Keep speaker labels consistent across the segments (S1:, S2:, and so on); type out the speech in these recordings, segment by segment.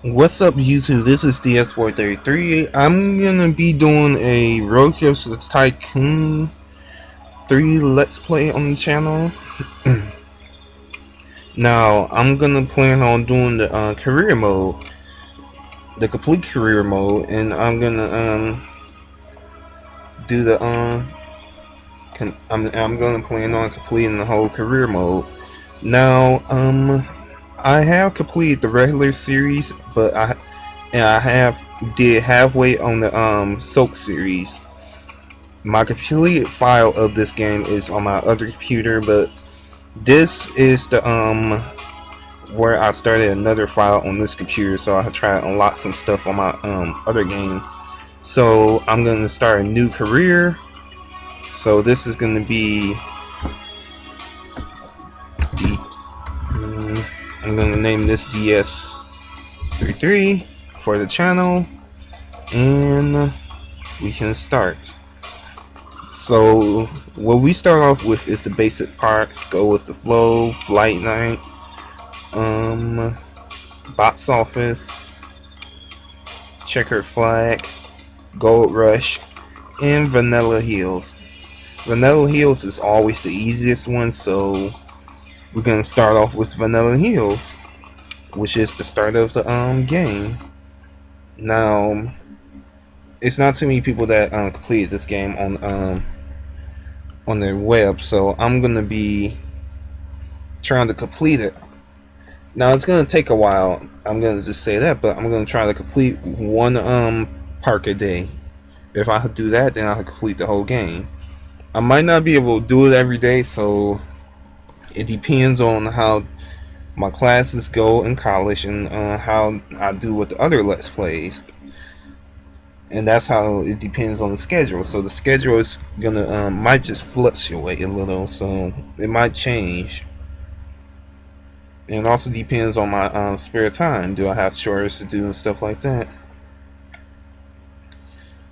S1: What's up, YouTube? This is DS433. I'm gonna be doing a Road Coaster Tycoon 3 Let's Play on the channel. Now, I'm gonna plan on doing the career mode, the complete career mode, and I'm gonna do the I'm gonna plan on completing the whole career mode. Now, I have completed the regular series, but I have did halfway on the Soak series. My completed file of this game is on my other computer, but this is the where I started another file on this computer, so I try to unlock some stuff on my other game. So I'm gonna start a new career. So this is gonna be the I'm gonna name this DS33 for the channel, and we can start. So what we start off with is the basic parts: go with the flow, flight night, box office, checkered flag, gold rush, and vanilla hills. Vanilla hills is always the easiest one, so we're gonna start off with vanilla hills, which is the start of the game. Now, it's not too many people that completed this game on their web, so I'm gonna be trying to complete it. Now it's gonna take a while. I'm gonna just say that, but I'm gonna try to complete one park a day. If I do that, then I'll complete the whole game. I might not be able to do it every day, so it depends on how my classes go in college and how I do with the other Let's Plays. And that's how it depends on the schedule. So the schedule is gonna might just fluctuate a little, so it might change. And it also depends on my spare time. Do I have chores to do and stuff like that?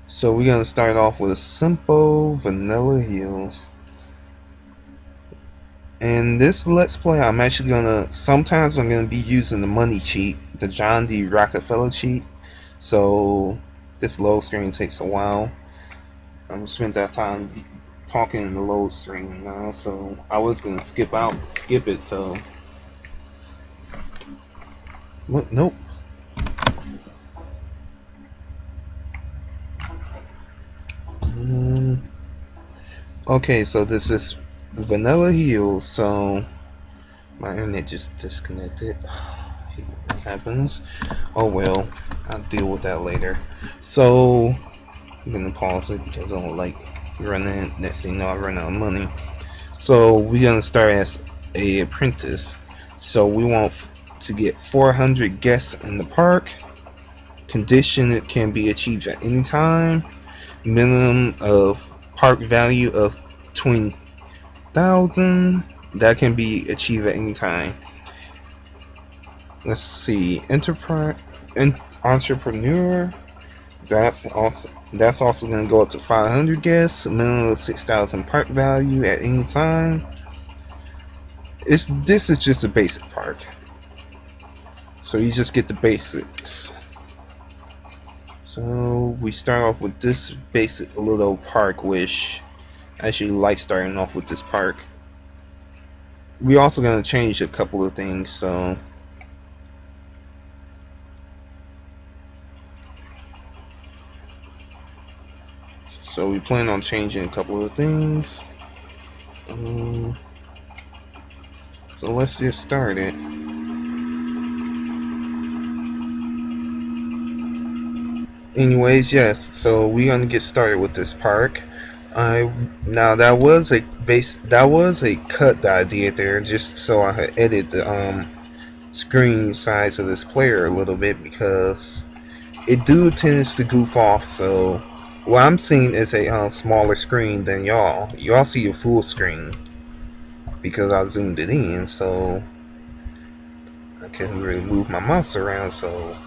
S1: So we're gonna start off with a simple vanilla hills. And this Let's Play, sometimes I'm gonna be using the money cheat, the John D. Rockefeller cheat. So this load screen takes a while. I'm gonna spend that time talking in the load screen now, so I was gonna skip it, so nope. Okay, so this is vanilla hills. So my internet just disconnected. What happens? Oh well, I'll deal with that later. So I'm gonna pause it because I don't like running. Next thing you know, I run out of money. So we're gonna start as a apprentice. So we want to get 400 guests in the park. Condition: it can be achieved at any time. Minimum of park value of 20,000. That can be achieved at any time. Let's see, entrepreneur. That's also going to go up to 500 guests. Minimum of 6,000 park value at any time. This is just a basic park, so you just get the basics. So we start off with this basic little park, which I actually like starting off with this park. We're also going to change a couple of things, so we plan on changing a couple of things. So let's get started. Anyways, yes, so we're gonna get started with this park. Now that was a cut that I did there, just so I could edit the screen size of this player a little bit, because it tends to goof off. So what I'm seeing is a smaller screen than y'all. Y'all see a full screen because I zoomed it in, so I can't really move my mouse around, so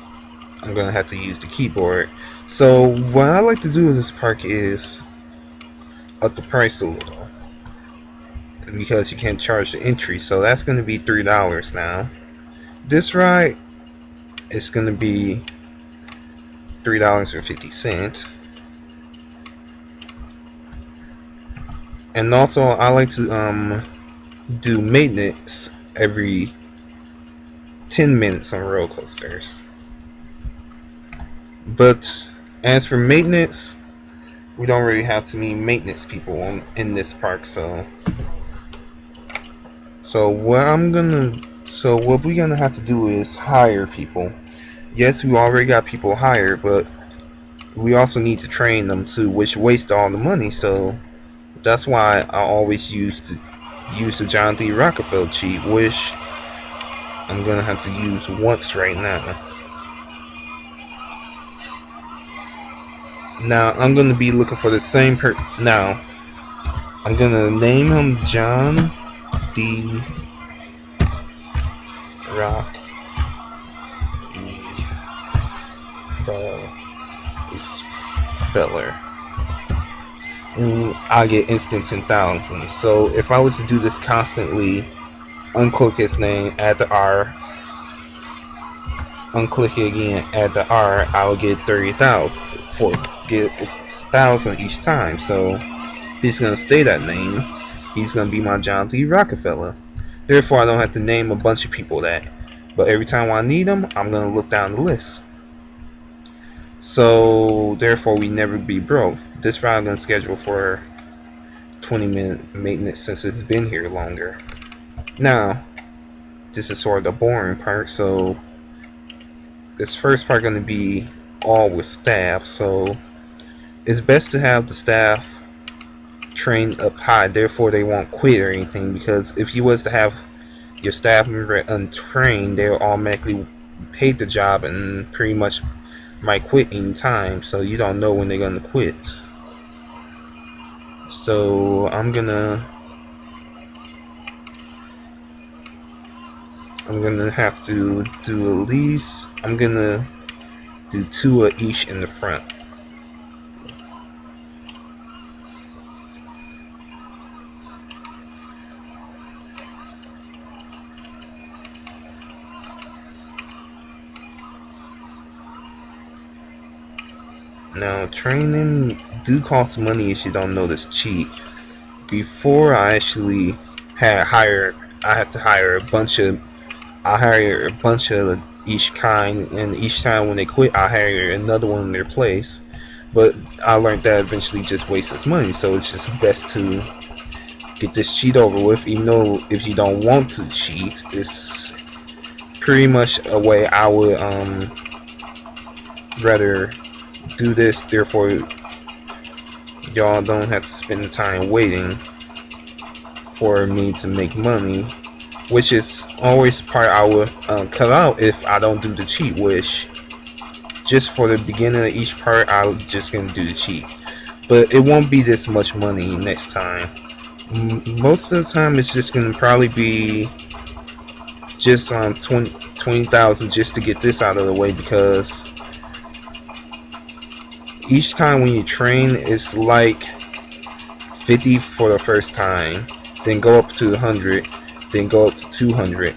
S1: I'm gonna have to use the keyboard. So what I like to do with this park is up the price a little, because you can't charge the entry, so that's gonna be $3 now. This ride it's gonna be $3.50. And also, I like to do maintenance every 10 minutes on roller coasters. But as for maintenance, we don't really have too many maintenance people in this park, so what we're gonna have to do is hire people. Yes, we already got people hired, but we also need to train them too, which wastes all the money. So that's why I always use the John D. Rockefeller cheat, which I'm gonna have to use once right now. Now I'm gonna be looking for the same Now I'm gonna name him John D. Rockefeller, and I get instant 10,000. So if I was to do this constantly, unclick his name, add the R, unclick it again, add the R, I will get 30,000 for get 1,000 each time. So he's gonna stay that name. He's gonna be my John D. Rockefeller. Therefore, I don't have to name a bunch of people that. But every time I need them, I'm gonna look down the list. So therefore, we never be broke. This route I'm gonna schedule for 20-minute maintenance since it's been here longer. Now, this is sort of the boring part. So this first part gonna be all with staff. So it's best to have the staff trained up high, therefore they won't quit or anything, because if you was to have your staff member untrained, they'll automatically hate the job and pretty much might quit in time, so you don't know when they're gonna quit. So I'm gonna have to do at least, I'm gonna do 2 of each in the front. Now, training do cost money if you don't know this cheat. Before I actually I had to hire a bunch of each kind, and each time when they quit, I hire another one in their place. But I learned that eventually just wastes money, so it's just best to get this cheat over with. Even though if you don't want to cheat, it's pretty much a way I would rather do this, therefore y'all don't have to spend the time waiting for me to make money, which is always part I would cut out if I don't do the cheat, which just for the beginning of each part I'm just gonna do the cheat, but it won't be this much money next time. Most of the time it's just gonna probably be just 20,000 just to get this out of the way, because each time when you train, it's like 50 for the first time, then go up to 100, then go up to 200,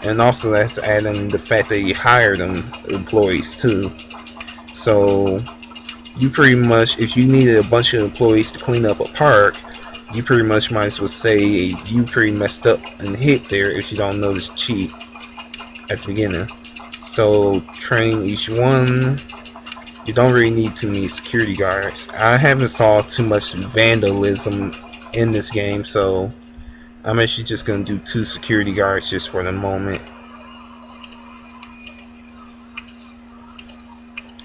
S1: and also that's adding the fact that you hire them employees too. So you pretty much, if you needed a bunch of employees to clean up a park, you pretty much might as well say you pretty messed up and hit there if you don't know this cheat at the beginning. So train each one. You don't really need too many security guards. I haven't saw too much vandalism in this game, so I'm actually just gonna do 2 security guards just for the moment.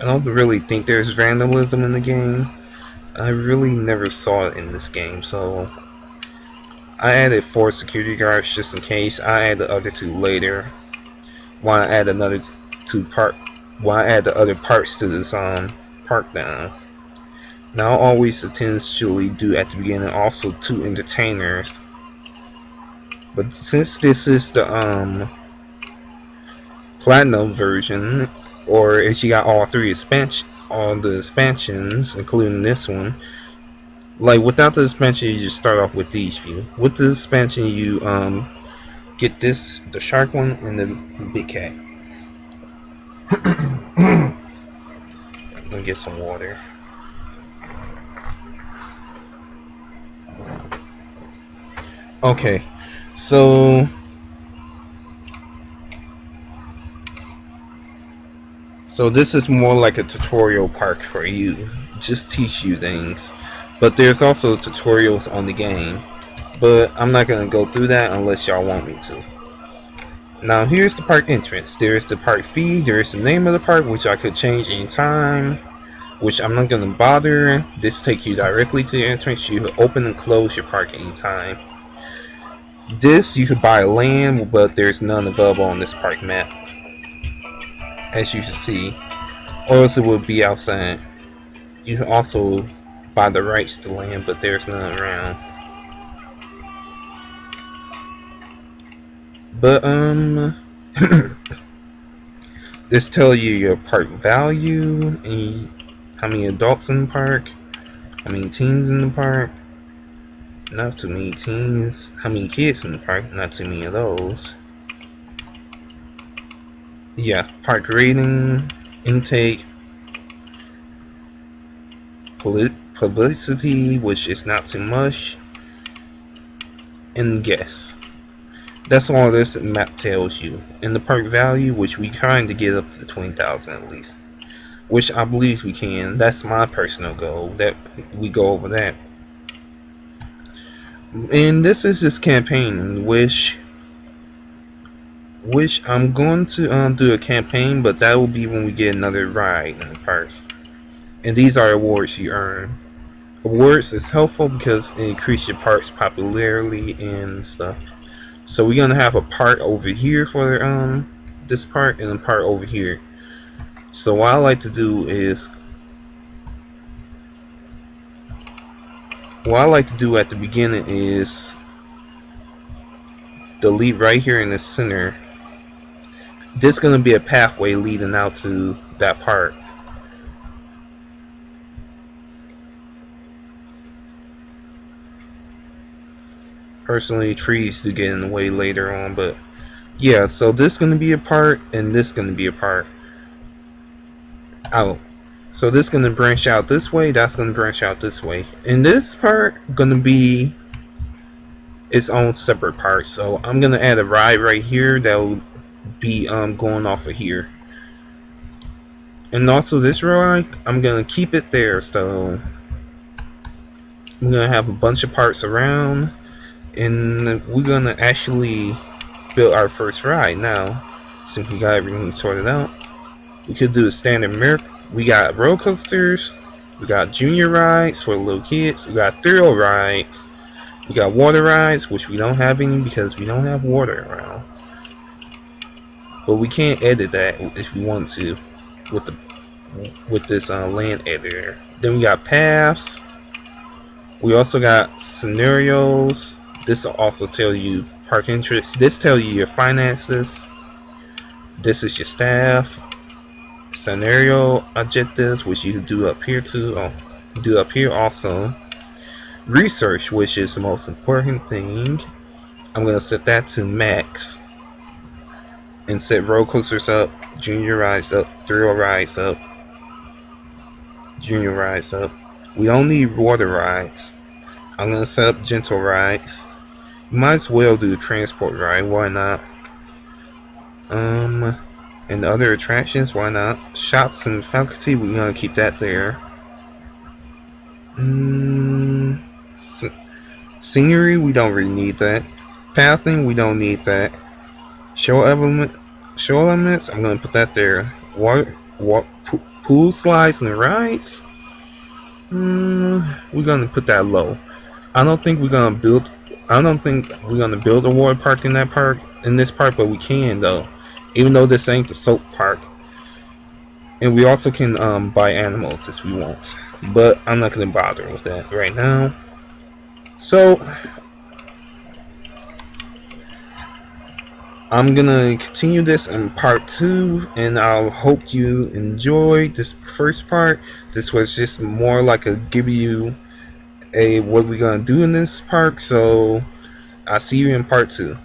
S1: I don't really think there's vandalism in the game. I really never saw it in this game, so I added 4 security guards just in case. I add the other 2 later. While I add another 2 while I add the other parts to this park now. Now I always intentionally do at the beginning also 2 entertainers. But since this is the platinum version, or if you got all the expansions, including this one, like without the expansion you just start off with these few. With the expansion you get the shark one and the big cat. Let me get some water. Okay, so this is more like a tutorial park for you, just teach you things. But there's also tutorials on the game, but I'm not gonna go through that unless y'all want me to. Now here's the park entrance. There's the park fee. There's the name of the park, which I could change anytime, which I'm not gonna bother. This takes you directly to the entrance. You can open and close your park anytime. This you could buy land, but there's none available on this park map, as you can see, or else it would be outside. You can also buy the rights to land, but there's none around. But this tells you your park value and how many adults in the park, how many teens in the park. Not too many teens. How many kids in the park? Not too many of those. Yeah, park rating, intake, publicity, which is not too much, and guess. That's all this map tells you. And the park value, which we trying to get up to 20,000 at least, which I believe we can. That's my personal goal, that we go over that. And this is this campaign, which I'm going to do a campaign, but that will be when we get another ride in the park. And these are awards you earn. Awards is helpful because it increases your park's popularity and stuff. So we're gonna have a part over here for this part and a part over here. So what I like to do is, at the beginning is delete right here in the center. This is gonna be a pathway leading out to that part. Personally, trees do get in the way later on, but yeah, so this is going to be a part, and this is going to be a part out. So this is going to branch out this way, that's going to branch out this way. And this part going to be its own separate part. So I'm going to add a ride right here that will be going off of here. And also this ride, I'm going to keep it there. So I'm going to have a bunch of parts around. And we're gonna actually build our first ride now, since we got everything sorted out. We could do a standard mirror. We got roller coasters, we got junior rides for little kids, we got thrill rides, we got water rides, which we don't have any because we don't have water around. But we can edit that if we want to with this land editor. Then we got paths. We also got scenarios. This will also tell you park interest. This tells you your finances. This is your staff. Scenario objectives, which you can do up here too. Do up here also. Research, which is the most important thing. I'm gonna set that to max. And set roller coasters up, junior rides up, thrill rides up, junior rides up. We don't need water rides. I'm gonna set up gentle rides. Might as well do a transport ride, why not? And the other attractions, why not? Shops and faculty, we're gonna keep that there. Scenery, we don't really need that. Pathing, we don't need that. Show elements, I'm gonna put that there. Pool slides and rides, we're gonna put that low. I don't think we're gonna build a water park in this park, but we can though, even though this ain't the soap park. And we also can buy animals if we want, but I'm not gonna bother with that right now. So I'm gonna continue this in part 2, and I hope you enjoyed this first part. This was just more like a give you what we're gonna do in this park. So I'll see you in part 2.